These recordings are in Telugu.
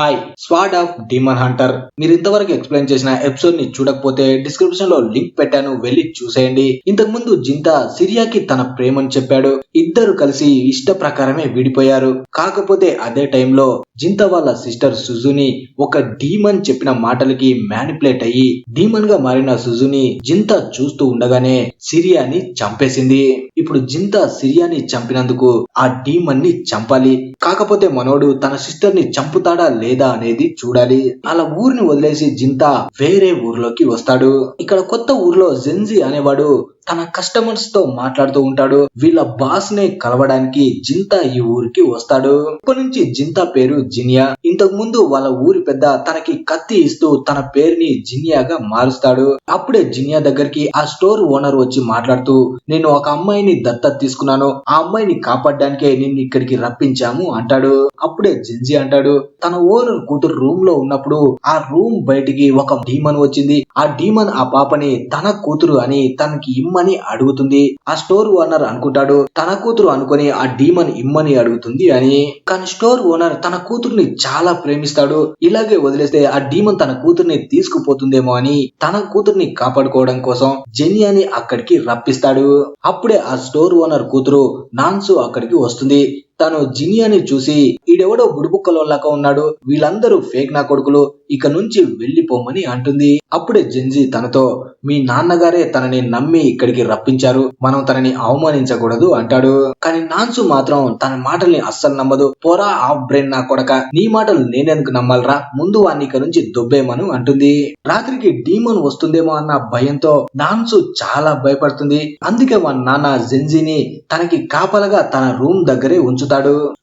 Hi squad of demon hunter. మీరు ఇంతవరకు ఎక్స్ప్లెయిన్ చేసిన ఎపిసోడ్ ని చూడకపోతే డిస్క్రిప్షన్ లో లింక్ పెట్టాను, వెళ్ళి చూసేయండి. ఇంతకు ముందు జింతా సిరియాకి తన ప్రేమను చెప్పాడు. ఇద్దరు కలిసి ఇష్ట ప్రకారమే విడిపోయారు. కాకపోతే అదే టైంలో జింతా వాళ్ళ సిస్టర్ సుజుని ఒక డీమన్ చెప్పిన మాటలకి మ్యానిపులేట్ అయ్యి డీమన్ గా మారిన సుజుని జింతా చూస్తూ ఉండగానే సిరియాని చంపేసింది. ఇప్పుడు జింతా సిరియాని చంపినందుకు ఆ డీమన్ ని చంపాలి. కాకపోతే మనోడు తన సిస్టర్ ని చంపుతాడా లేదా అనేది చూడాలి. అలా ఊరిని వదిలేసి జింతా వేరే ఊర్లోకి వస్తాడు. ఇక్కడ కొత్త ఊర్లో జెన్జీ అనేవాడు తన కస్టమర్స్ తో మాట్లాడుతూ ఉంటాడు. వీళ్ళ బాస్ నే కలవడానికి జింతా ఈ ఊరికి వస్తాడు. ఇప్పటి నుంచి జింతా పేరు జినియా. ఇంతకు ముందు వాళ్ళ ఊరి పెద్ద తనకి కత్తి ఇస్తూ తన పేరుని జినియాగా మారుస్తాడు. అప్పుడే జినియా దగ్గరికి ఆ స్టోర్ ఓనర్ వచ్చి మాట్లాడుతూ, నేను ఒక అమ్మాయిని దత్తత తీసుకున్నాను, ఆ అమ్మాయిని కాపాడడానికే నిన్ను ఇక్కడికి రప్పించాము అంటాడు. అప్పుడే జెన్జీ అంటాడు, తన ఓనర్ కూతురు రూమ్ లో ఉన్నప్పుడు ఆ రూమ్ బయటికి ఒక డీమన్ వచ్చింది. ఆ డీమన్ ఆ పాపని తన కూతురు అని తనకి ఇమ్మని అడుగుతుంది. ఆ స్టోర్ ఓనర్ అనుకుంటాడు తన కూతురు అనుకొని ఆ డీమన్ ఇమ్మని అడుగుతుంది అని. కానీ స్టోర్ ఓనర్ తన కూతుర్ని చాలా ప్రేమిస్తాడు. ఇలాగే వదిలేస్తే ఆ డీమన్ తన కూతుర్ని తీసుకుపోతుందేమో అని తన కూతుర్ని కాపాడుకోవడం కోసం జెనియాని అక్కడికి రప్పిస్తాడు. అప్పుడే ఆ స్టోర్ ఓనర్ కూతురు నాన్సు అక్కడికి వస్తుంది. తను జినియాని చూసి, ఈడెవడో బుడిబుక్కలోలాగా ఉన్నాడు, వీళ్ళందరూ ఫేక్ నా కొడుకులు, ఇక నుంచి వెళ్లిపోమని అంటుంది. అప్పుడే జెన్జీ తనతో, మీ నాన్నగారే తనని నమ్మి ఇక్కడికి రప్పించారు, మనం తనని అవమానించకూడదు అంటాడు. కానీ నాన్సు మాత్రం తన మాటల్ని అస్సలు నమ్మదు. పోరా ఆఫ్ బ్రెయిన్ నా కొడక, నీ మాటలు నేనెందుకు నమ్మాలరా, ముందు వాన్ని ఇక నుంచి దొబ్బేమను అంటుంది. రాత్రికి డీమన్ వస్తుందేమో అన్న భయంతో నాన్సు చాలా భయపడుతుంది. అందుకే వాళ్ళ నాన్న జెన్జీని తనకి కాపలగా తన రూమ్ దగ్గరే ఉంచుతాడు.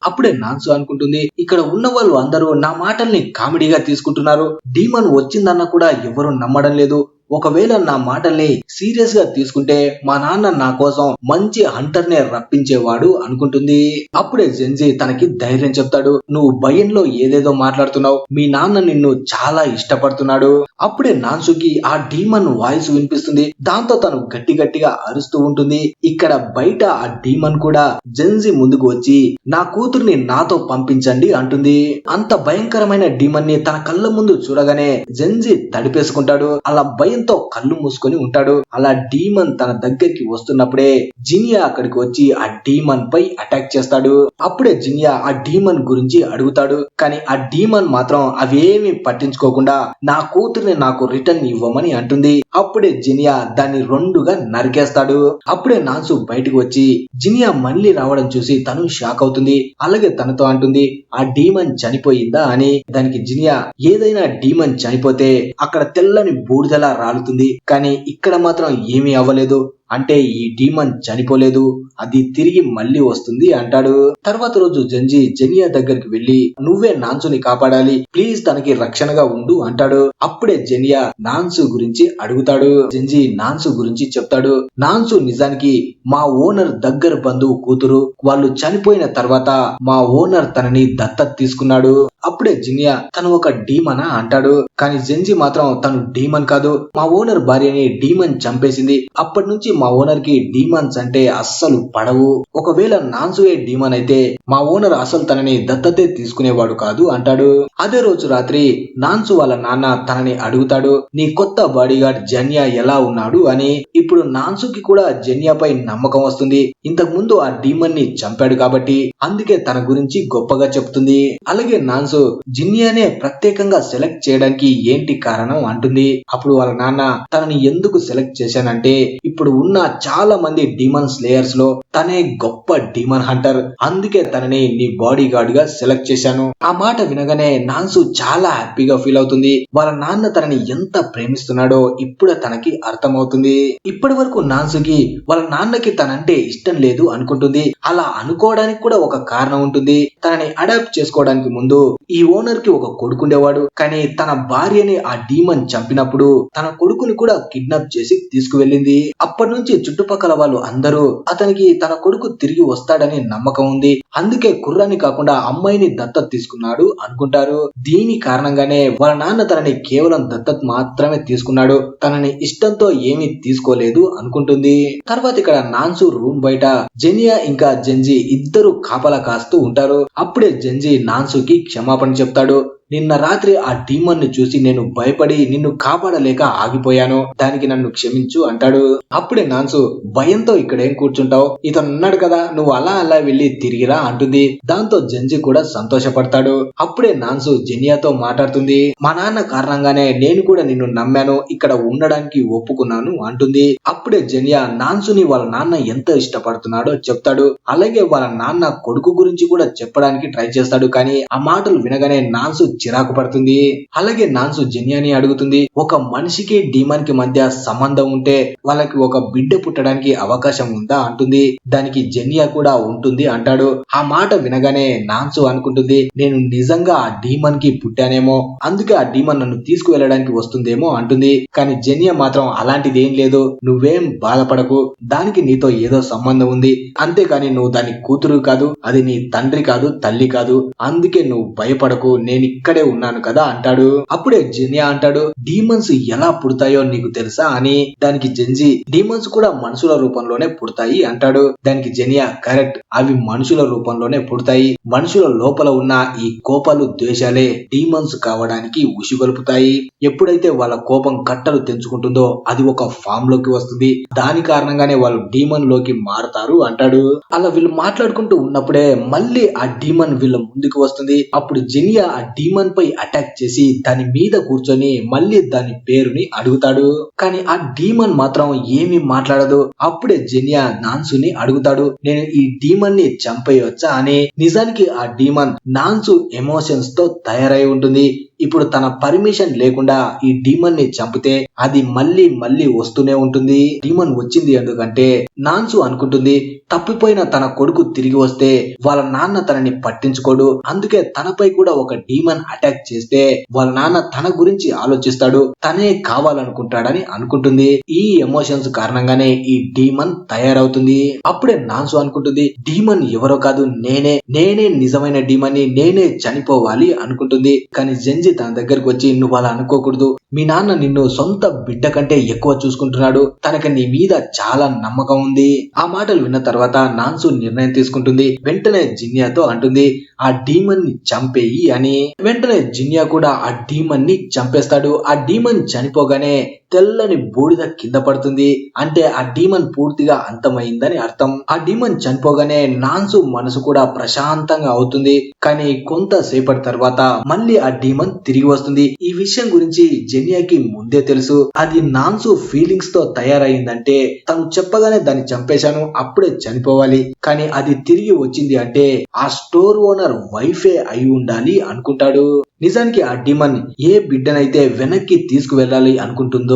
అప్పుడే నాన్సు అనుకుంటుంది, ఇక్కడ ఉన్న వాళ్ళు అందరూ నా మాటల్ని కామెడీగా తీసుకుంటున్నారు, డీమన్ వచ్చిందన్న కూడా ఎవరు నమ్మడం లేదు, ఒకవేళ నా మాటల్ని సీరియస్ గా తీసుకుంటే మా నాన్న నా కోసం మంచి హంటర్ నే రప్పించేవాడు అనుకుంటుంది. అప్పుడే జెన్జీ తనకి ధైర్యం చెప్తాడు, నువ్వు భయంలో ఏదేదో మాట్లాడుతున్నావు, మీ నాన్న నిన్ను చాలా ఇష్టపడుతున్నాడు. అప్పుడే నాన్సుకి ఆ డీమన్ వాయిస్ వినిపిస్తుంది. దాంతో తను గట్టి గట్టిగా అరుస్తూ ఉంటుంది. ఇక్కడ బయట ఆ డీమన్ కూడా జెన్జీ ముందుకు వచ్చి నా కూతుర్ని నాతో పంపించండి అంటుంది. అంత భయంకరమైన డీమన్ ని తన కళ్ళ ముందు చూడగానే జెన్జీ తడిపేసుకుంటాడు. అలా భయంతో కళ్ళు మూసుకొని ఉంటాడు. అలా డీమన్ తన దగ్గరికి వస్తున్నప్పుడే జినియా అక్కడికి వచ్చి ఆ డీమన్ పై అటాక్ చేస్తాడు. అప్పుడే జినియా ఆ డీమన్ గురించి అడుగుతాడు. కానీ ఆ డీమన్ మాత్రం అవేమి పట్టించుకోకుండా నా కూతుర్ని నాకు రిటర్న్ ఇవ్వమని అంటుంది. అప్పుడే జినియా దాన్ని రెండుగా నరికేస్తాడు. అప్పుడే నాన్సు బయటకు వచ్చి జినియా మళ్ళీ రావడం చూసి తను షాక్ అవుతుంది. అలాగే తనతో అంటుంది, ఆ డీమన్ చనిపోయిందా అని. దానికి జినియా, ఏదైనా డీమన్ చనిపోతే అక్కడ తెల్లని బూడిదలా రాలుతుంది, కానీ ఇక్కడ మాత్రం ఏమీ అవ్వలేదు, అంటే ఈ డీమన్ చనిపోలేదు, అది తిరిగి మళ్ళీ వస్తుంది అంటాడు. తర్వాత రోజు జెన్జీ జెనియా దగ్గరికి వెళ్లి, నువ్వే నాన్సుని కాపాడాలి, ప్లీజ్ తనకి రక్షణగా ఉండు అంటాడు. అప్పుడే జెనియా నాన్సు గురించి అడుగుతాడు. జెన్జీ నాన్సు గురించి చెప్తాడు. నాన్సు నిజానికి మా ఓనర్ దగ్గర బంధువు కూతురు, వాళ్ళు చనిపోయిన తర్వాత మా ఓనర్ తనని దత్తత తీసుకున్నాడు. అప్పుడే జినియా, తను ఒక డీమనా అంటాడు. కానీ జెన్జీ మాత్రం తను డీమన్ కాదు, మా ఓనర్ భార్యని డీమన్ చంపేసింది, అప్పటి నుంచి మా ఓనర్ కి డీమన్స్ అంటే అస్సలు పడవు, ఒకవేళ నాన్సుయే డీమన్ అయితే మా ఓనర్ అసలు తనని దత్తతే తీసుకునేవాడు కాదు అంటాడు. అదే రోజు రాత్రి నాన్సు వాళ్ళ నాన్న తనని అడుగుతాడు, నీ కొత్త బాడీగార్డ్ జెనియా ఎలా ఉన్నాడు అని. ఇప్పుడు నాన్సుకి కూడా జెనియాపై నమ్మకం వస్తుంది. ఇంతకు ముందు ఆ డీమన్ ని చంపాడు కాబట్టి అందుకే తన గురించి గొప్పగా చెప్తుంది. అలాగే నాన్సు జినియానే ప్రత్యేకంగా సెలెక్ట్ చేయడానికి ఏంటి కారణం అంటుంది. అప్పుడు వాళ్ళ నాన్న, తనని ఎందుకు సెలెక్ట్ చేశానంటే ఇప్పుడు ఉన్న చాలా మంది డీమన్ స్లేయర్స్ లో తనే గొప్ప డీమన్ హంటర్, అందుకే తనని నీ బాడీ గార్డ్ గా సెలెక్ట్ చేశాను. ఆ మాట వినగానే నాన్సు చాలా హ్యాపీగా ఫీల్ అవుతుంది. వాళ్ళ నాన్న తనని ఎంత ప్రేమిస్తున్నాడో ఇప్పుడే తనకి అర్థమవుతుంది. ఇప్పటి వరకు నాన్సుకి వాళ్ళ నాన్నకి తనంటే ఇష్టం లేదు అనుకుంటుంది. అలా అనుకోవడానికి కూడా ఒక కారణం ఉంటుంది. తనని అడాప్ట్ చేసుకోవడానికి ముందు ఈ ఓనర్ కి ఒక కొడుకుండేవాడు, కానీ తన భార్యని ఆ డీమన్ చంపినప్పుడు తన కొడుకుని కూడా కిడ్నాప్ చేసి తీసుకువెళ్ళింది. అప్పటి నుంచి చుట్టుపక్కల వాళ్ళు అందరూ అతనికి తన కొడుకు తిరిగి వస్తాడని నమ్మకం ఉంది, అందుకే కుర్రాన్ని కాకుండా అమ్మాయిని దత్తత తీసుకున్నాడు అనుకుంటారు. దీని కారణంగానే వాళ్ళ నాన్న తనని కేవలం దత్తత మాత్రమే తీసుకున్నాడు, తనని ఇష్టంతో ఏమీ తీసుకోలేదు అనుకుంటుంది. తర్వాత ఇక్కడ నాన్సు రూమ్ బయట జెనియా ఇంకా జెన్జీ ఇద్దరు కాపలా కాస్తూ ఉంటారు. అప్పుడే జెన్జీ నాన్సుకి క్షమాపణ చెప్తాడు. నిన్న రాత్రి ఆ డీమన్ ని చూసి నేను భయపడి నిన్ను కాపాడలేక ఆగిపోయాను, దానికి నన్ను క్షమించు అంటాడు. అప్పుడే నాన్సు భయంతో ఇక్కడేం కూర్చుంటావు, ఇతను ఉన్నాడు కదా, నువ్వు అలా అలా వెళ్ళి తిరిగిరా అంటుంది. దాంతో జంజి కూడా సంతోషపడతాడు. అప్పుడే నాన్సు జెనియాతో మాట్లాడుతుంది. మా నాన్న కారణంగానే నేను కూడా నిన్ను నమ్మాను, ఇక్కడ ఉండడానికి ఒప్పుకున్నాను అంటుంది. అప్పుడే జెనియా నాన్సుని వాళ్ళ నాన్న ఎంత ఇష్టపడుతున్నాడో చెప్తాడు. అలాగే వాళ్ళ నాన్న కొడుకు గురించి కూడా చెప్పడానికి ట్రై చేస్తాడు. కానీ ఆ మాటలు వినగానే నాన్సు చిరాకు పడుతుంది. అలాగే నాన్సు జెనియాని అడుగుతుంది, ఒక మనిషికి డీమన్ కి మధ్య సంబంధం ఉంటే వాళ్ళకి ఒక బిడ్డ పుట్టడానికి అవకాశం ఉందా అంటుంది. దానికి జెనియా కూడా ఉంటుంది అంటాడు. ఆ మాట వినగానే నాన్సు అనుకుంటుంది, నేను నిజంగా ఆ డీమన్ కి పుట్టానేమో, అందుకే ఆ డీమన్ నన్ను తీసుకువెళ్ళడానికి వస్తుందేమో అంటుంది. కానీ జెనియా మాత్రం అలాంటిది ఏం లేదు, నువ్వేం బాధపడకు, దానికి నీతో ఏదో సంబంధం ఉంది, అంతేకాని నువ్వు దాని కూతురు కాదు, అది నీ తండ్రి కాదు, తల్లి కాదు, అందుకే నువ్వు భయపడకు, నేను ఇక్కడే ఉన్నాను కదా అంటాడు. అప్పుడే జెనియా అంటాడు, డీమన్స్ ఎలా పుడతాయో నీకు తెలుసా అని. దానికి జెంజి, డీమన్స్ కూడా మనుషుల రూపంలోనే పుడతాయి అంటాడు. దానికి జెనియా, కరెక్ట్, అవి మనుషుల రూపంలోనే పుడతాయి, మనుషుల లోపల ఉన్న ఈ కోపాలు ద్వేషాలే డీమన్స్ కావడానికి ఉసిగొలుపుతాయి. ఎప్పుడైతే వాళ్ళ కోపం కట్టలు తెంచుకుంటుందో అది ఒక ఫామ్ లోకి వస్తుంది, దాని కారణంగానే వాళ్ళు డీమన్ లోకి మారుతారు అంటాడు. అలా వీళ్ళు మాట్లాడుకుంటూ ఉన్నప్పుడే మళ్ళీ ఆ డీమన్ వీళ్ళ ముందుకు వస్తుంది. అప్పుడు జెనియా ఆ డీమన్ పై అటాక్ చేసి దాని మీద కూర్చొని మళ్ళీ దాని పేరుని అడుగుతాడు. కానీ ఆ డీమన్ మాత్రం ఏమీ మాట్లాడదు. అప్పుడే జెనియా నాన్సుని అడుగుతాడు, నేను ఈ డీమన్ ని చంపేయొచ్చా అని. నిజానికి ఆ డీమన్ నాన్సు ఎమోషన్స్ తో తయారై ఉంటుంది. ఇప్పుడు తన పర్మిషన్ లేకుండా ఈ డీమన్ ని చంపితే అది మళ్ళీ మళ్ళీ వస్తూనే ఉంటుంది. డీమన్ వచ్చింది ఎందుకంటే నాన్సు అనుకుంటుంది, తప్పిపోయిన తన కొడుకు తిరిగి వస్తే వాళ్ళ నాన్న తనని పట్టించుకోడు, అందుకే తనపై కూడా ఒక డీమన్ అటాక్ చేస్తే వాళ్ళ నాన్న తన గురించి ఆలోచిస్తాడు, తనే కావాలనుకుంటాడని అనుకుంటుంది. ఈ ఎమోషన్స్ కారణంగానే ఈ డీమన్ తయారవుతుంది. అప్పుడే నాన్సు అనుకుంటుంది, డీమన్ ఎవరో కాదు, నేనే నిజమైన డీమన్ ని, నేనే చనిపోవాలి అనుకుంటుంది. కానీ జెంజి తన దగ్గరకు వచ్చి, నువ్వు అలా అనుకోకూడదు, మీ నాన్న నిన్ను సొంత బిడ్డ కంటే ఎక్కువ చూసుకుంటున్నాడు, తనకి నీ మీద చాలా నమ్మకం ఉంది. ఆ మాటలు విన్న తర్వాత నాన్సు నిర్ణయం తీసుకుంటుంది. వెంటనే జిన్యాతో అంటుంది, ఆ డీమన్ ని చంపేయి అని. వెంటనే జిన్యా కూడా ఆ డీమన్ ని చంపేస్తాడు. ఆ డీమన్ చనిపోగానే తెల్లని బూడిద కింద పడుతుంది, అంటే ఆ డీమన్ పూర్తిగా అంతమైందని అర్థం. ఆ డీమన్ చనిపోగానే నాన్సు మనసు కూడా ప్రశాంతంగా అవుతుంది. కానీ కొంతసేపటి తర్వాత మళ్ళీ ఆ డీమన్ తిరిగి వస్తుంది. ఈ విషయం గురించి జెనియాకి ముందే తెలుసు. అది నాన్సు ఫీలింగ్స్ తో తయారైందంటే తను చెప్పగానే దాన్ని చంపేశాను, అప్పుడే చనిపోవాలి. కానీ అది తిరిగి వచ్చింది అంటే ఆ స్టోర్ ఓనర్ వైఫే అయి ఉండాలి అనుకుంటాడు. నిజానికి ఆ డీమన్ ఏ బిడ్డనైతే వెనక్కి తీసుకువెళ్ళాలి అనుకుంటుందో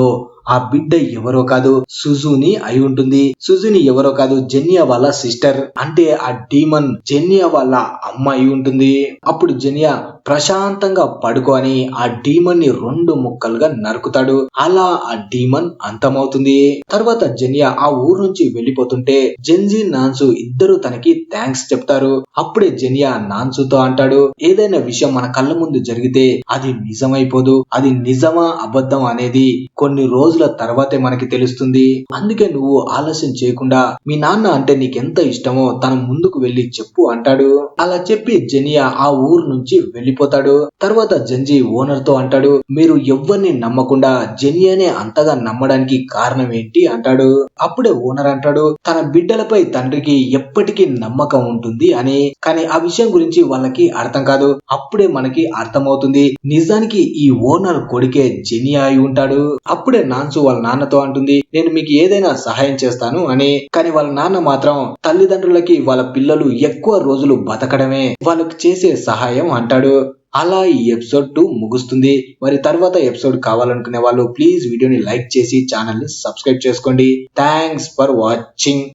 ఆ బిడ్డ ఎవరో కాదు, సుజుని అయి ఉంటుంది. సుజుని ఎవరో కాదు, జెనియా వాళ్ళ సిస్టర్, అంటే ఆ డీమన్ జెనియా వాళ్ళ అమ్మ అయి ఉంటుంది. అప్పుడు జెనియా ప్రశాంతంగా పడుకొని ఆ డీమన్ ని 2 ముక్కలుగా నరుకుతాడు. అలా ఆ డీమన్ అంతమవుతుంది. తర్వాత జెనియా ఆ ఊరు నుంచి వెళ్ళిపోతుంటే జెంజి నాన్సు ఇద్దరు తనకి థ్యాంక్స్ చెప్తారు. అప్పుడే జెనియా నాన్సుతో అంటాడు, ఏదైనా విషయం మన కళ్ళ ముందు జరిగితే అది నిజమైపోదు, అది నిజమా అబద్ధం అనేది కొన్ని రోజుల తర్వాతే మనకి తెలుస్తుంది, అందుకే నువ్వు ఆలస్యం చేయకుండా మీ నాన్న అంటే నీకెంత ఇష్టమో తన ముందుకు వెళ్లి చెప్పు అంటాడు. అలా చెప్పి జెనియా ఆ ఊరు నుంచి వెళ్ళిపోతాడు. తర్వాత జెంజి ఓనర్ తో అంటాడు, మీరు ఎవ్వరిని నమ్మకుండా జెనియానే అంతగా నమ్మడానికి కారణం ఏంటి అంటాడు. అప్పుడే ఓనర్ అంటాడు, తన బిడ్డలపై తండ్రికి ఎప్పటికీ నమ్మకం ఉంటుంది అని. కానీ ఆ విషయం గురించి వాళ్ళకి అర్థం కాదు. అప్పుడే మనకి అర్థమవుతుంది, నిజానికి ఈ ఓనర్ కొడుకే జెనియా అయి ఉంటాడు. అప్పుడే నాన్సు వాళ్ళ నాన్నతో అంటుంది, నేను మీకు ఏదైనా సహాయం చేస్తాను అని. కానీ వాళ్ళ నాన్న మాత్రం తల్లిదండ్రులకి వాళ్ళ పిల్లలు ఎక్కువ రోజులు బతకడమే వాళ్ళకి చేసే సహాయం అంటాడు. అలా ఈ ఎపిసోడ్ 2 ముగుస్తుంది. మరి తర్వాత ఎపిసోడ్ కావాలనుకునే వాళ్ళు ప్లీజ్ వీడియోని లైక్ చేసి ఛానల్ ని సబ్స్క్రైబ్ చేసుకోండి. Thanks for watching.